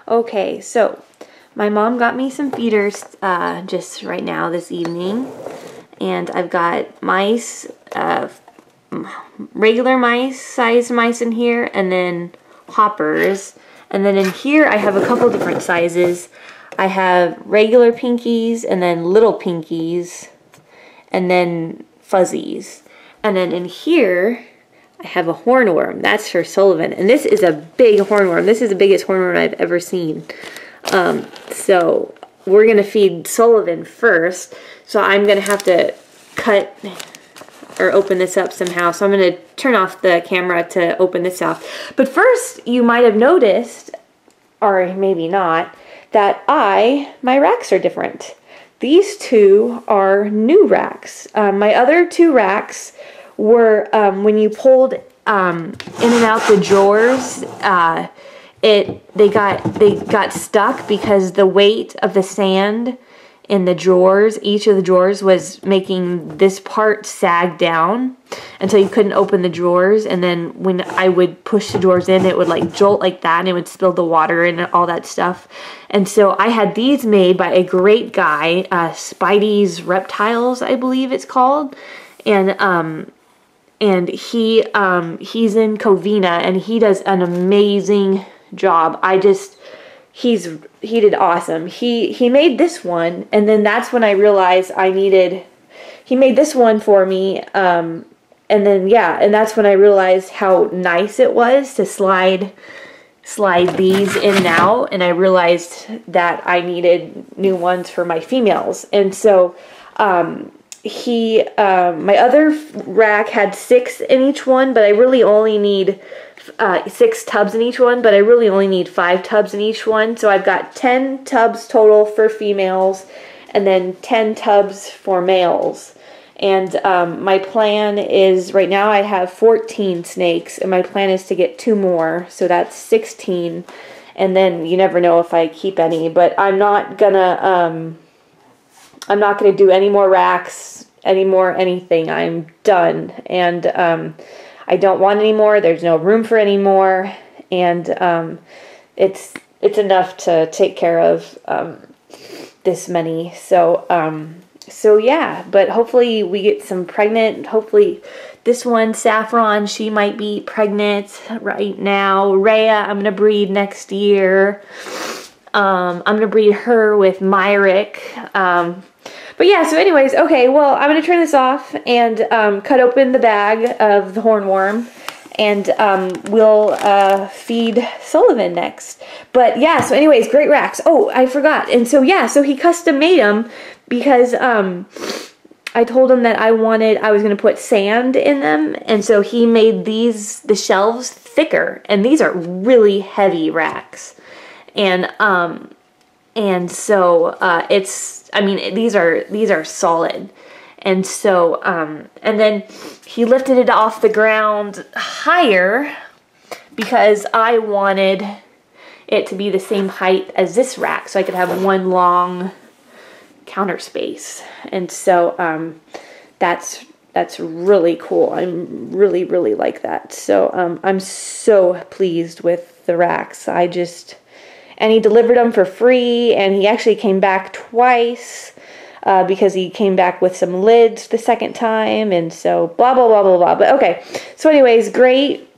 Okay, so my mom got me some feeders just right now this evening, and I've got mice, regular mice, size mice in here, and then hoppers. And then in here I have a couple different sizes. I have regular pinkies, and then little pinkies, and then fuzzies. And then in here I have a hornworm. That's for Sullivan, and this is a big hornworm. This is the biggest hornworm I've ever seen. So we're gonna feed Sullivan first, so I'm gonna have to cut or open this up somehow. So I'm gonna turn off the camera to open this up. But first, you might have noticed, or maybe not, that my racks are different. These two are new racks. My other two racks were, when you pulled in and out the drawers, they got stuck because the weight of the sand in the drawers, each of the drawers was making this part sag down until you couldn't open the drawers. And then when I would push the drawers in, it would like jolt like that, and it would spill the water and all that stuff. And so I had these made by a great guy, Spidey's Reptiles, I believe it's called. And he's in Covina, and he does an amazing job. He did awesome. He made this one, and then that's when I realized he made this one for me, and then and that's when I realized how nice it was to slide these in and out, and I realized that I needed new ones for my females. And so my other rack had 6 in each one, but I really only need 6 tubs in each one, but I really only need 5 tubs in each one. So I've got 10 tubs total for females, and then 10 tubs for males. And my plan is, right now I have 14 snakes, and my plan is to get 2 more, so that's 16. And then you never know if I keep any, but I'm not gonna do any more racks, anything. I'm done, and I don't want any more. There's no room for any more, and it's enough to take care of this many. So yeah, but hopefully we get some pregnant. Hopefully this one, Saffron, she might be pregnant right now. Rhea, I'm gonna breed next year. I'm gonna breed her with Myrick. But yeah, so anyways, okay, well, I'm going to turn this off and cut open the bag of the hornworm, and we'll feed Sullivan next. But yeah, so anyways, great racks. Oh, I forgot. And so yeah, so he custom made them because I told him that I was going to put sand in them, and so he made the shelves thicker, and these are really heavy racks. And so these are solid. And so and then he lifted it off the ground higher because I wanted it to be the same height as this rack, so I could have one long counter space. And so that's really cool. I'm really like that. So I'm so pleased with the racks. And he delivered them for free, and he actually came back twice because he came back with some lids the second time, and so blah, blah, blah, blah, blah. But okay, so anyways, great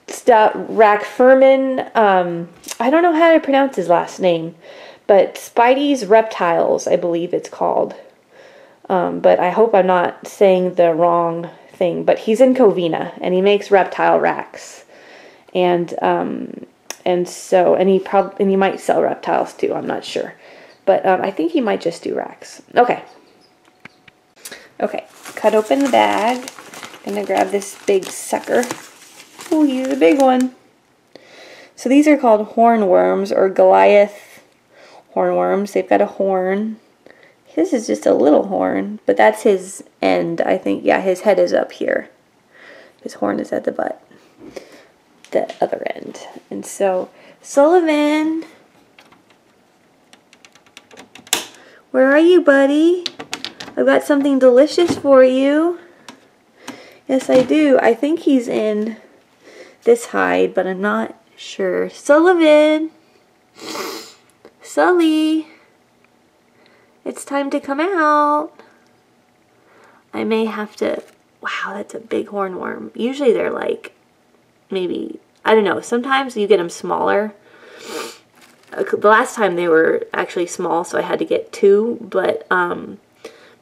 stuff. Rack Furman, I don't know how to pronounce his last name, but Spidey's Reptiles, I believe it's called. But I hope I'm not saying the wrong thing, but he's in Covina, and he makes reptile racks. And he might sell reptiles too, I'm not sure. But I think he might just do racks. Okay, cut open the bag. Gonna grab this big sucker. Oh, he's a big one. So these are called hornworms, or Goliath hornworms. They've got a horn. His is just a little horn, but that's his end, I think. Yeah, his head is up here. His horn is at the butt. The other end. And so, Sullivan, where are you, buddy? I've got something delicious for you. Yes, I do. I think he's in this hide, but I'm not sure. Sullivan! Sully, it's time to come out. I may have to, wow, that's a big hornworm. Usually they're like, maybe, I don't know, sometimes you get them smaller. The last time they were actually small, so I had to get 2, but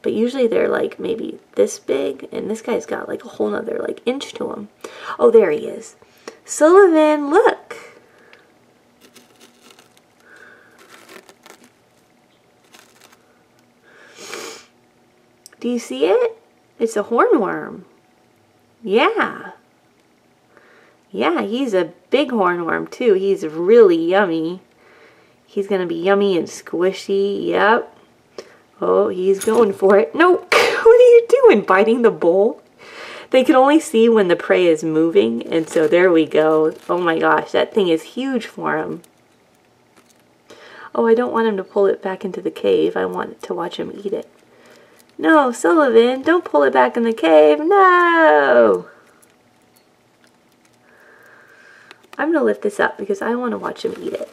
usually they're like maybe this big, and this guy's got like a whole nother like inch to him. Oh, there he is. Sullivan, look. Do you see it? It's a hornworm. Yeah. Yeah, he's a big hornworm too. He's really yummy. He's gonna be yummy and squishy. Yep. Oh, he's going for it. No, what are you doing? Biting the bowl? They can only see when the prey is moving, and so there we go. Oh my gosh, that thing is huge for him. Oh, I don't want him to pull it back into the cave. I want to watch him eat it. No, Sullivan, don't pull it back in the cave. No! I'm going to lift this up because I want to watch him eat it.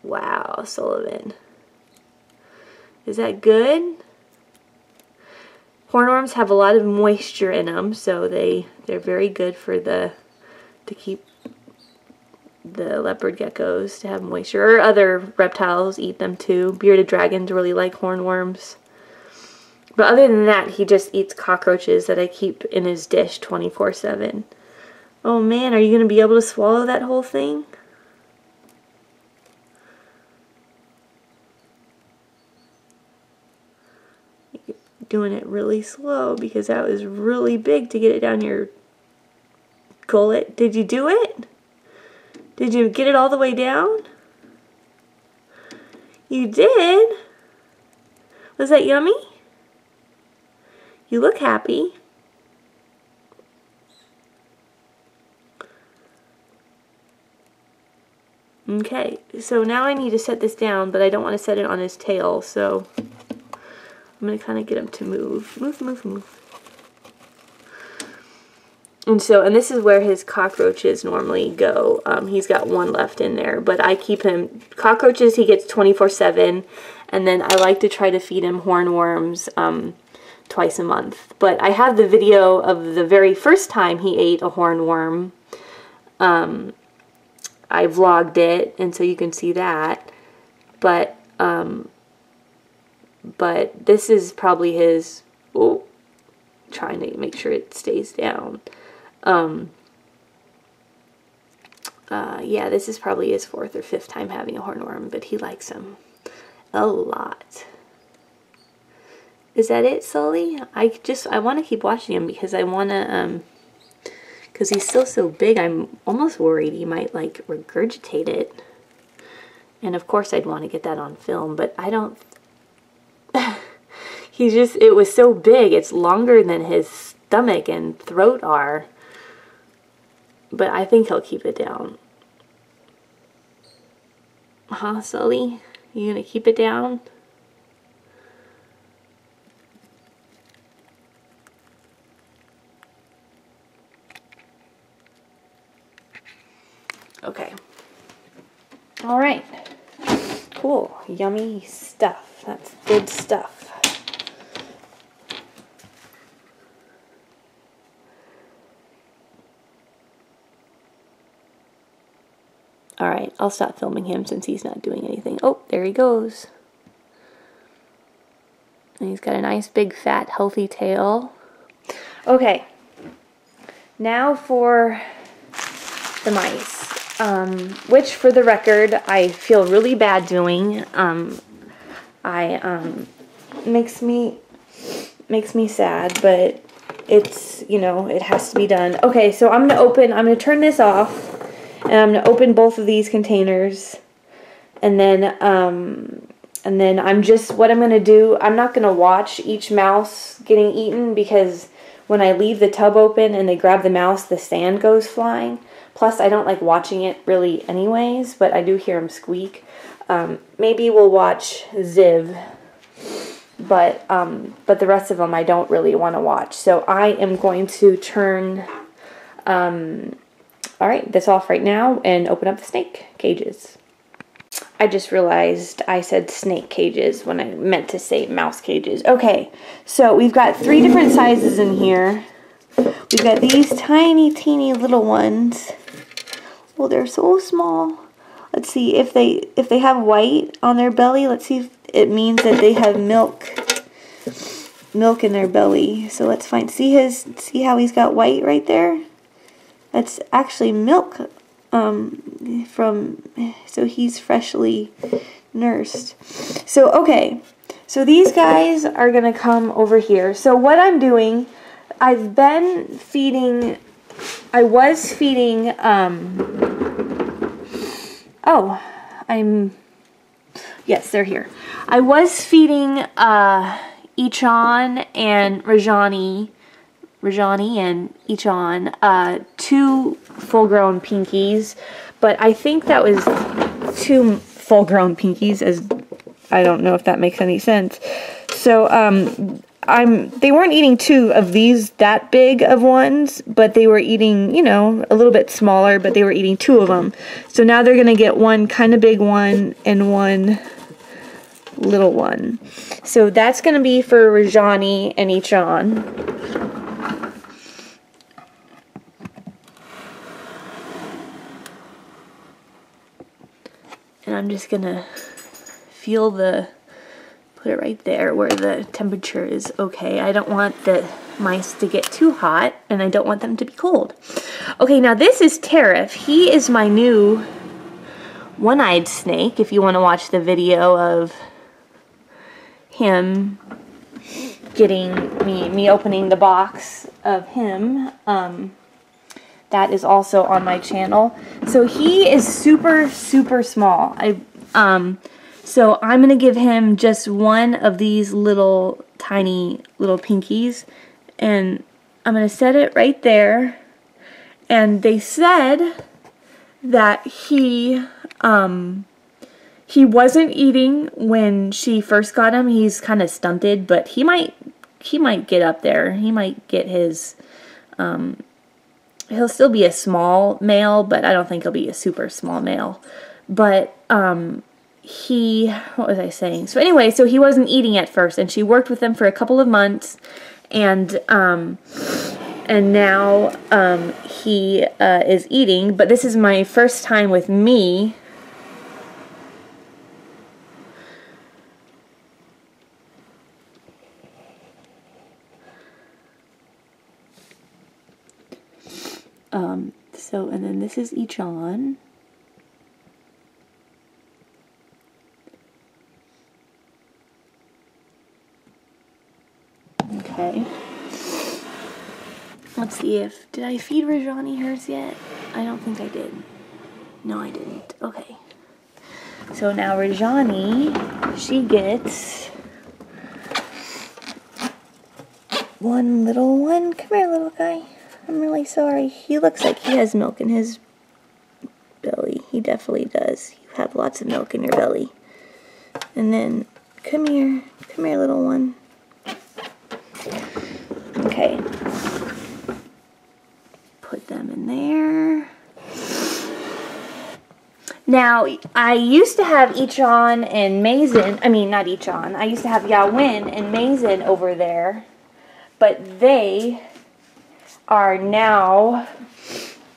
Wow, Sullivan. Is that good? Hornworms have a lot of moisture in them, so they're very good for to keep the leopard geckos to have moisture, or other reptiles eat them too. Bearded dragons really like hornworms. But other than that, he just eats cockroaches that I keep in his dish 24/7. Oh man, are you going to be able to swallow that whole thing? You're doing it really slow because that was really big to get it down your gullet. Did you do it? Did you get it all the way down? You did? Was that yummy? You look happy. Okay, so now I need to set this down, but I don't want to set it on his tail, so I'm going to kind of get him to move. Move, move, move. And this is where his cockroaches normally go. He's got 1 left in there, but I keep him, cockroaches he gets 24/7, and then I like to try to feed him hornworms twice a month. But I have the video of the very first time he ate a hornworm. I vlogged it, and so you can see that. But this is probably his, oh, trying to make sure it stays down. Yeah, this is probably his 4th or 5th time having a hornworm, but he likes them a lot. Is that it, Sully? I want to keep watching him because I want to, because he's still so big, I'm almost worried he might, like, regurgitate it. And, of course, I'd want to get that on film, but I don't, it was so big, it's longer than his stomach and throat are. But I think he'll keep it down. Huh, Sully? You gonna keep it down? Okay. Alright. Cool. Yummy stuff. That's good stuff. Alright, I'll stop filming him since he's not doing anything. Oh, there he goes. And he's got a nice big fat healthy tail. Okay, now for the mice, which for the record I feel really bad doing. Makes me sad, but it's, you know, it has to be done. Okay, so I'm gonna turn this off. And I'm going to open both of these containers, and then what I'm going to do, I'm not going to watch each mouse getting eaten, because when I leave the tub open and they grab the mouse, the sand goes flying. Plus, I don't like watching it really anyways, but I do hear him squeak. Maybe we'll watch Ziv, but the rest of them I don't really want to watch. So I am going to turn All right, that's off right now, and open up the snake cages. I just realized I said snake cages when I meant to say mouse cages. Okay, so we've got 3 different sizes in here. We've got these tiny, teeny little ones. Well, they're so small. Let's see if they have white on their belly. Let's see if it means that they have milk in their belly. So let's see how he's got white right there? That's actually milk so he's freshly nursed. So okay, so these guys are gonna come over here. So what I'm doing, I was feeding, yes, they're here. I was feeding Ichan and Rajani and Ichan 2 full-grown pinkies, but I think that was 2 full-grown pinkies, as I don't know if that makes any sense. So they weren't eating 2 of these that big of ones, but they were eating, you know, a little bit smaller, but they were eating 2 of them. So now they're gonna get 1 kind of big one and 1 little one. So that's gonna be for Rajani and Ichan. And I'm just gonna put it right there where the temperature is okay. I don't want the mice to get too hot, and I don't want them to be cold. Okay, now this is Tariff. He is my new one-eyed snake, if you want to watch the video of him getting me opening the box of him. That is also on my channel. So he is super, super small. So I'm gonna give him just 1 of these little tiny little pinkies, and I'm gonna set it right there. And they said that he wasn't eating when she first got him. He's kind of stunted, but he might get up there. He might get his he'll still be a small male, but I don't think he'll be a super small male. But what was I saying? So anyway, so he wasn't eating at first, and she worked with him for a couple of months, and now he is eating. But this is my first time with me. And then this is Ichan. Okay. Let's see did I feed Rajani hers yet? I don't think I did. No, I didn't. Okay. So now Rajani, she gets 1 little one. Come here, little guy. I'm really sorry. He looks like he has milk in his belly. He definitely does. You have lots of milk in your belly. And then, come here, little one. Okay. Put them in there. Now, I used to have Ichan and Mason, not Ichan. I used to have Yawin and Mason over there. But they are now,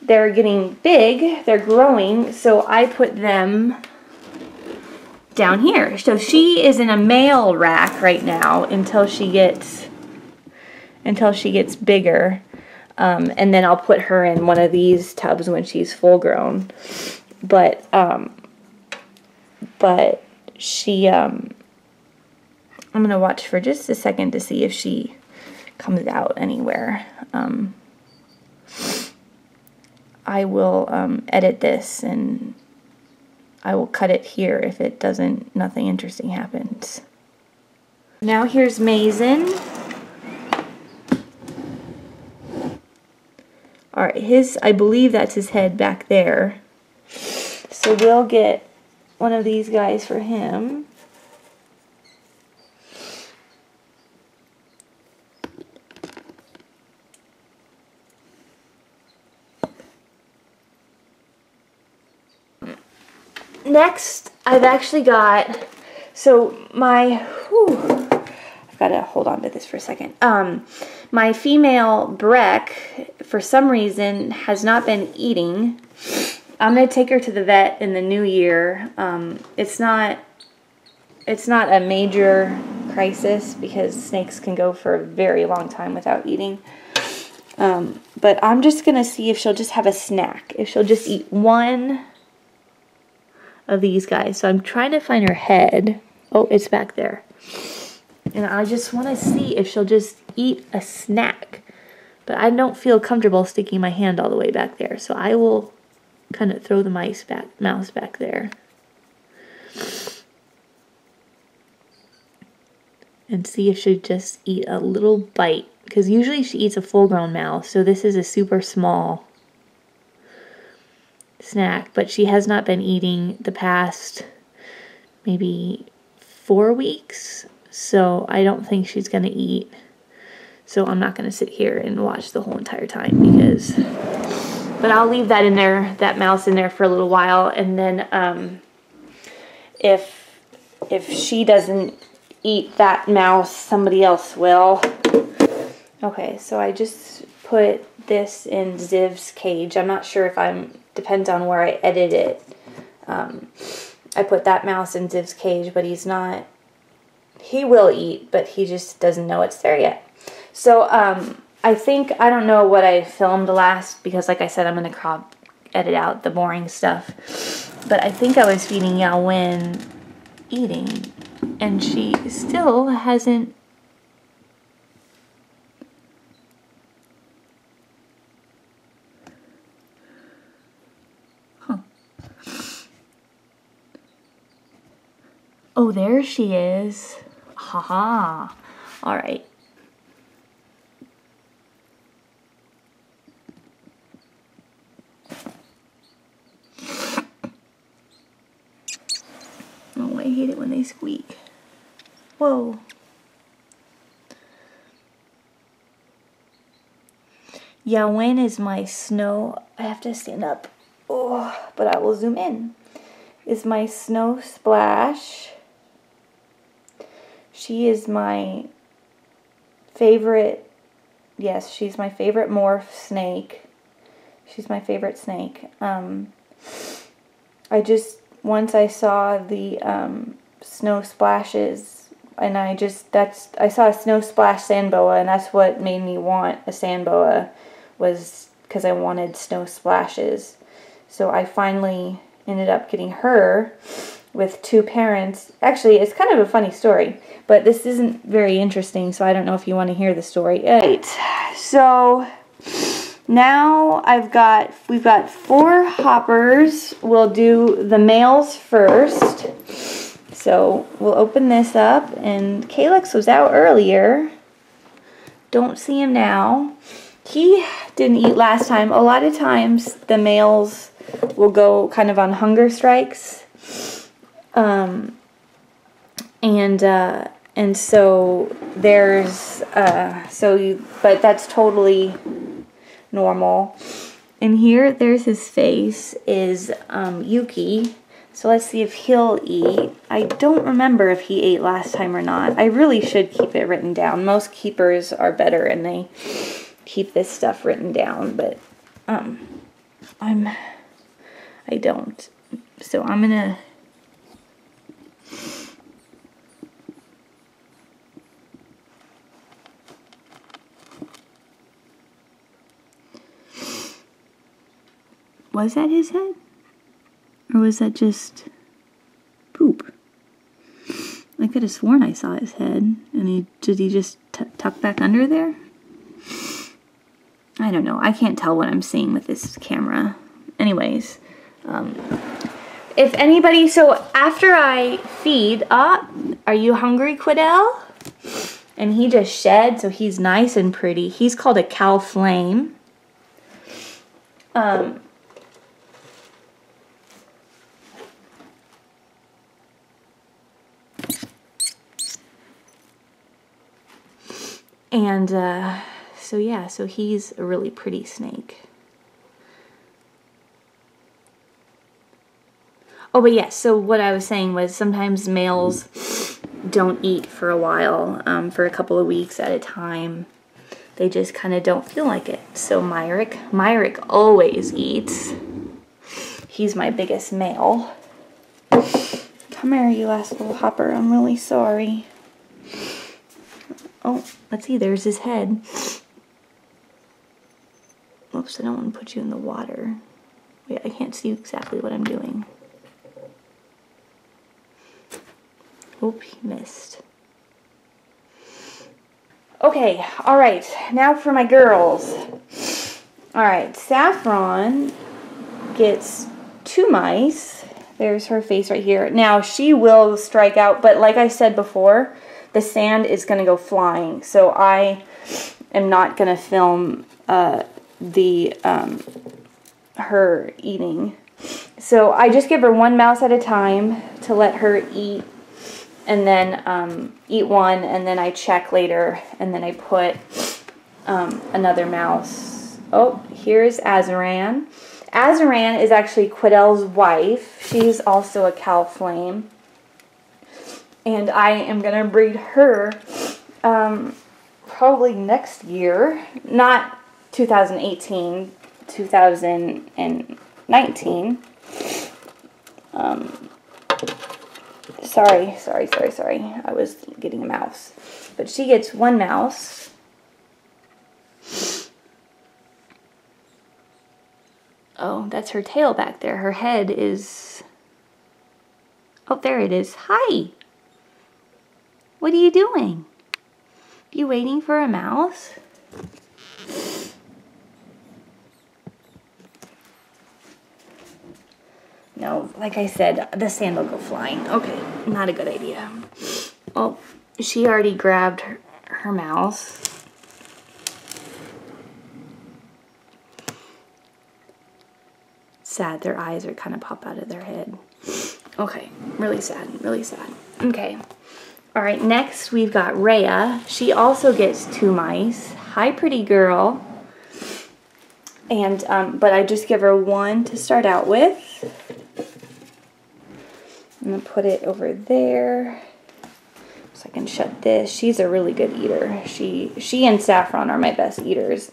they're getting big, they're growing, so I put them down here. So she is in a male rack right now until she gets bigger, and then I'll put her in one of these tubs when she's full grown. But she, I'm gonna watch for just a second to see if she comes out anywhere. I will edit this, and I will cut it here if it doesn't, nothing interesting happens. Now here's Mason. Alright, I believe that's his head back there. So we'll get one of these guys for him. next, I've actually got, so my, I've got to hold on to this for a second. My female Breck, for some reason, has not been eating. I'm going to take her to the vet in the new year. It's not a major crisis because snakes can go for a very long time without eating. But I'm just going to see if she'll just have a snack. If she'll just eat one of these guys. So I'm trying to find her head. Oh, it's back there. And I just want to see if she'll just eat a snack. But I don't feel comfortable sticking my hand all the way back there. So I will kind of throw the mouse back there. And see if she'll just eat a little bite. Because usually she eats a full-grown mouse. So this is a super small snack. But she has not been eating the past maybe 4 weeks. So I don't think she's going to eat. So I'm not going to sit here and watch the whole entire time because... But I'll leave that in there, that mouse in there for a little while. And then if she doesn't eat that mouse, somebody else will. Okay, so I just put this in Ziv's cage. I'm not sure if depends on where I edit it. I put that mouse in Ziv's cage, but he's not... He will eat, but he just doesn't know it's there yet. So, I don't know what I filmed last, because like I said, I'm going to edit out the boring stuff. But I think I was feeding Yao Wen eating, and she still hasn't... Huh. Oh, there she is. Haha. All right. Oh, I hate it when they squeak. Whoa. Yao Wen is my snow... I have to stand up. Oh, but I will zoom in. Is my snow splash. She is my favorite... Yes, she's my favorite morph snake. She's my favorite snake. Once I saw the snow splashes, and I saw a snow splash sand boa, and that's what made me want a sand boa, was because I wanted snow splashes. So I finally ended up getting her with 2 parents. Actually, it's kind of a funny story, but this isn't very interesting, so I don't know if you want to hear the story. Right. So now we've got 4 hoppers. We'll do the males first. So we'll open this up, and Calyx was out earlier. Don't see him now. He didn't eat last time. A lot of times the males will go kind of on hunger strikes. And so there's, but that's totally normal. And here, there's his face, is Yuki. So let's see if he'll eat. I don't remember if he ate last time or not. I really should keep it written down. Most keepers are better and they keep this stuff written down, but I don't. So I'm gonna... Was that his head? Or was that just poop? I could have sworn I saw his head. And did he just tuck back under there? I don't know. I can't tell what I'm seeing with this camera. Anyways, if anybody... So after I feed... are you hungry, Quiddell? And he just shed, so he's nice and pretty. He's called a cow flame. And, so yeah, so he's a really pretty snake. Oh, but yes, so what I was saying was sometimes males don't eat for a while, for a couple of weeks at a time. They just kind of don't feel like it. So Myrick always eats. He's my biggest male. Come here, you last little hopper. I'm really sorry. Oh, let's see. There's his head. Oops, I don't want to put you in the water. Wait, I can't see exactly what I'm doing. Oop, he missed. Okay, alright, now for my girls. Alright, Saffron gets 2 mice. There's her face right here. Now, she will strike out, but like I said before, the sand is going to go flying. So I am not going to film her eating. So I just give her 1 mouse at a time to let her eat. And then eat 1, and then I check later, and then I put another mouse. Oh, here's Azaran. Azaran is actually Quidel's wife. She's also a cow flame. And I am going to breed her probably next year. Not 2018, 2019. Sorry. I was getting a mouse. But she gets 1 mouse. Oh, that's her tail back there. Her head is... Oh, there it is. Hi! What are you doing? You waiting for a mouse? No, like I said, the sand will go flying. Okay, not a good idea. Oh, she already grabbed her mouse. Sad, their eyes are kind of pop out of their head. Okay, really sad, really sad. Okay, all right, next we've got Rhea. She also gets 2 mice. Hi, pretty girl. And, but I just give her 1 to start out with. I'm going to put it over there so I can shut this. She's a really good eater. She and Saffron are my best eaters.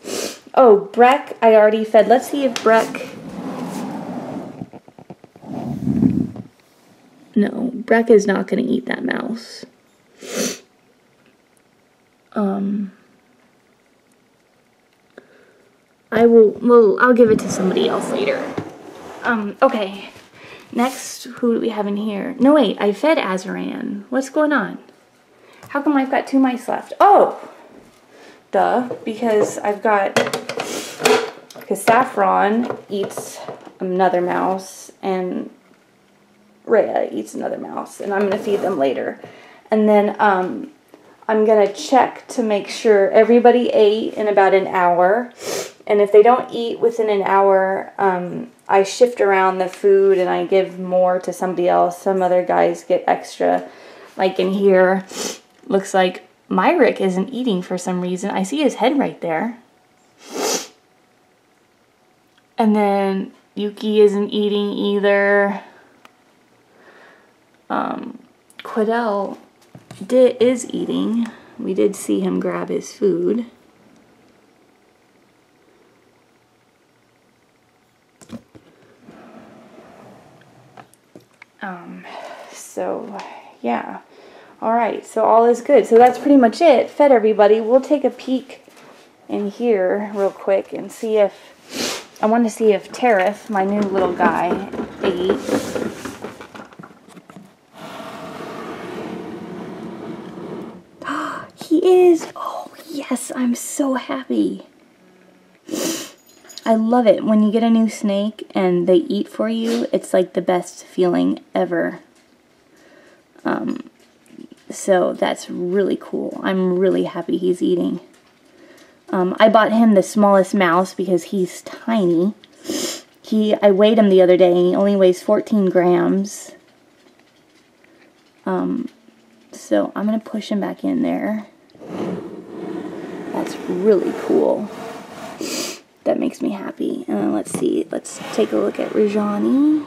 Oh, Breck, I already fed. Let's see if Breck... No, Breck is not going to eat that mouse. I'll give it to somebody else later. Okay. Next, who do we have in here? No, wait, I fed Azaran. What's going on? How come I've got 2 mice left? Oh! Duh. Because Saffron eats another mouse, and Rhea eats another mouse, and I'm going to feed them later. And then, I'm going to check to make sure everybody ate in about an hour. And if they don't eat within an hour, I shift around the food and I give more to somebody else. Some other guys get extra. Like in here, looks like Myrick isn't eating for some reason. I see his head right there. And then Yuki isn't eating either. Quidel is eating. We did see him grab his food. So, yeah. Alright, so all is good. So that's pretty much it. Fed everybody. We'll take a peek in here real quick and see if... I want to see if Tariff, my new little guy, ate. He is! Oh, yes! I'm so happy. I love it. When you get a new snake and they eat for you, it's like the best feeling ever. So that's really cool. I'm really happy he's eating. I bought him the smallest mouse because he's tiny. I weighed him the other day and he only weighs 14 grams. So I'm going to push him back in there. That's really cool. That makes me happy. And then let's see. Let's take a look at Rajani.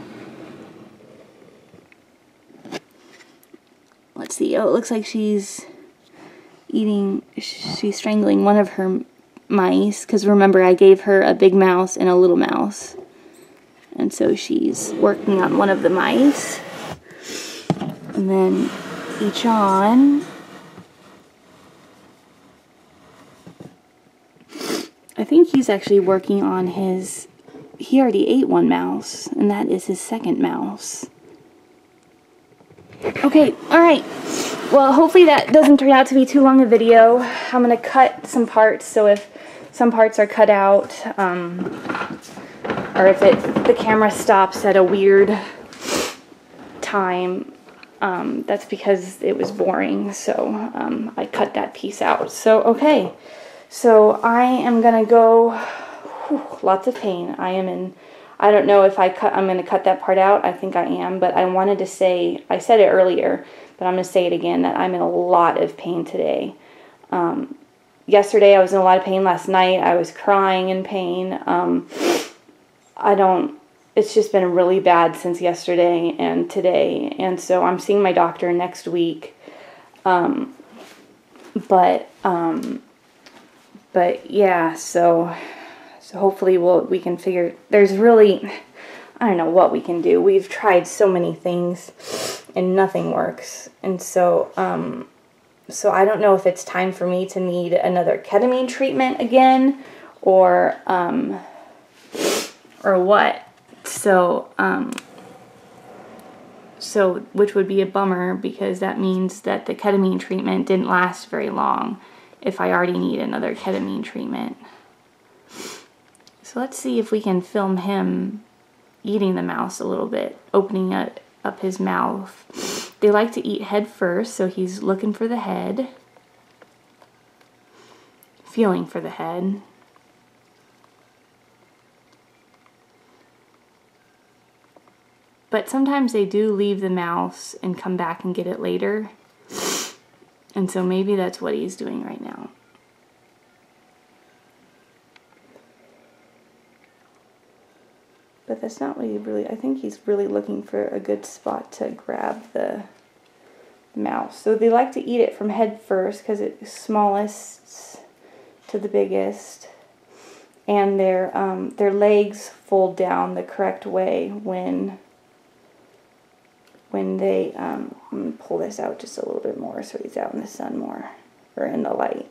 let's see. Oh, it looks like she's strangling one of her mice, because remember I gave her a big mouse and a little mouse. And so she's working on one of the mice. And then Echan, I think he's actually working on his, he already ate one mouse, and that is his second mouse. Okay, alright. Well, hopefully that doesn't turn out to be too long a video. I'm going to cut some parts, so if some parts are cut out, or if the camera stops at a weird time, that's because it was boring, so I cut that piece out. So, okay. So I am going to go, lots of pain. I don't know if I'm going to cut that part out. I think I am, but I wanted to say, I said it earlier, but I'm going to say it again, that I'm in a lot of pain today. Yesterday I was in a lot of pain. Last night I was crying in pain. It's just been really bad since yesterday and today, and so I'm seeing my doctor next week. But yeah, so hopefully we can figure, there's really, I don't know what we can do. We've tried so many things and nothing works. And so I don't know if it's time for me to need another ketamine treatment again, or what. So which would be a bummer, because that means that the ketamine treatment didn't last very long if I already need another ketamine treatment. So let's see if we can film him eating the mouse a little bit, opening up his mouth. They like to eat head first, so he's looking for the head, feeling for the head. But sometimes they do leave the mouse and come back and get it later. And so maybe that's what he's doing right now. But that's not what he really, I think he's really looking for a good spot to grab the mouse. So they like to eat it from head first, because it's smallest to the biggest. And their legs fold down the correct way when they, I'm going to pull this out just a little bit more so he's out in the sun more, or in the light.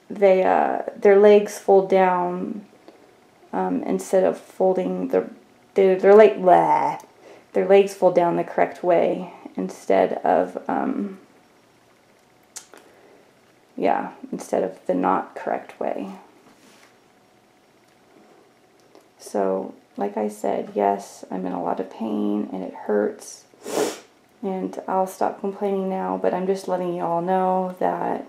Their legs fold down instead of folding, their legs fold down the correct way instead of, instead of the not correct way. So, like I said, yes, I'm in a lot of pain and it hurts, and I'll stop complaining now, but I'm just letting you all know that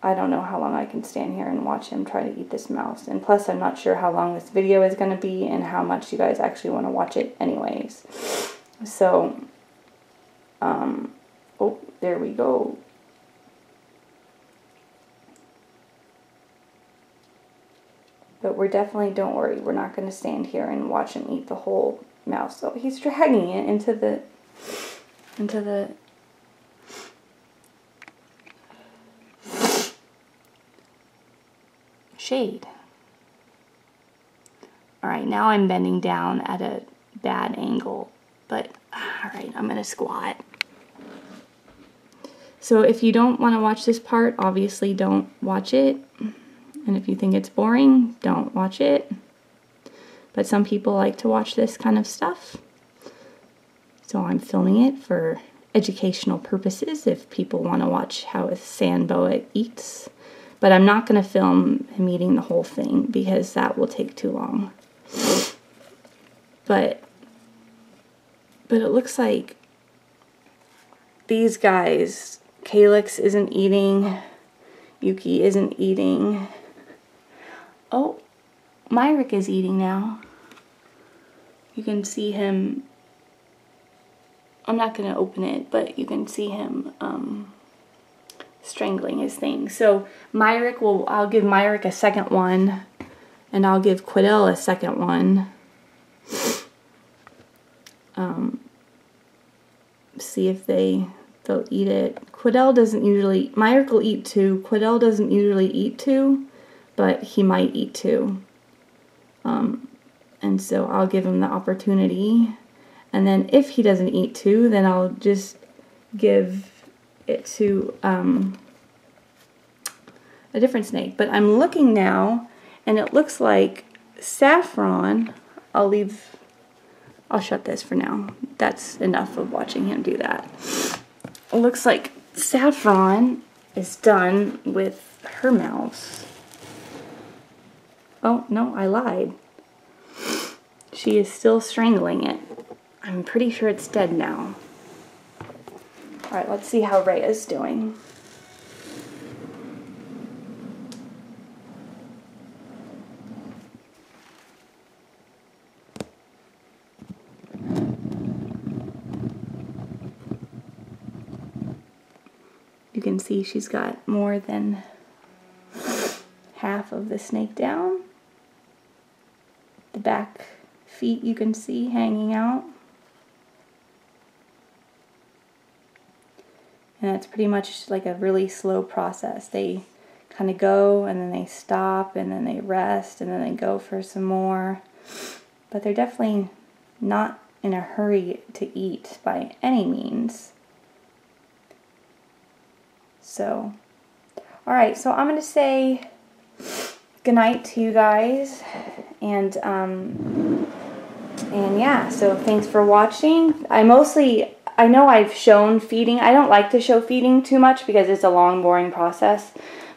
I don't know how long I can stand here and watch him try to eat this mouse. And plus, I'm not sure how long this video is going to be and how much you guys actually want to watch it anyways. So, oh, there we go. But we're definitely, don't worry, we're not going to stand here and watch him eat the whole mouse. So he's dragging it into the shade. Alright, now I'm bending down at a bad angle. But, alright, I'm going to squat. So if you don't want to watch this part, obviously don't watch it. And if you think it's boring, don't watch it. But some people like to watch this kind of stuff. So I'm filming it for educational purposes if people want to watch how a sand boa eats. But I'm not going to film him eating the whole thing because that will take too long. But it looks like these guys, Calyx isn't eating, Yuki isn't eating. Oh, Myrick is eating now. You can see him, I'm not going to open it, but you can see him strangling his thing. So Myrick I'll give Myrick a second one, and I'll give Quiddell a second one. see if they'll eat it. Quidel doesn't usually, Myrick will eat 2. Quidel doesn't usually eat 2, but he might eat 2. And so I'll give him the opportunity. And then if he doesn't eat 2, then I'll just give it to a different snake. But I'm looking now, and it looks like Saffron, I'll shut this for now. That's enough of watching him do that. It looks like Saffron is done with her mouse. Oh, no, I lied. She is still strangling it. I'm pretty sure it's dead now. Alright, let's see how Rhea's doing. You can see she's got more than half of the snake down. The back feet you can see hanging out. And it's pretty much like a really slow process. They kind of go and then they stop and then they rest and then they go for some more. But they're definitely not in a hurry to eat by any means. So, alright, so I'm going to say goodnight to you guys. And yeah, so thanks for watching. I know I've shown feeding. I don't like to show feeding too much because it's a long, boring process.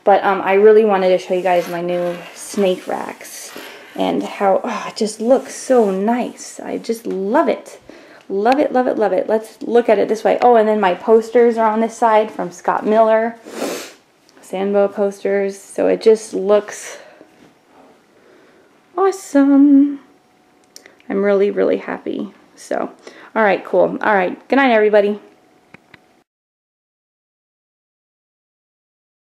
But I really wanted to show you guys my new snake racks and how it just looks so nice. I just love it. Love it, love it, love it. Let's look at it this way. Oh, and then my posters are on this side from Scott Miller. Sandboa posters. So it just looks awesome. I'm really, really happy. So, alright, cool. Alright, good night, everybody.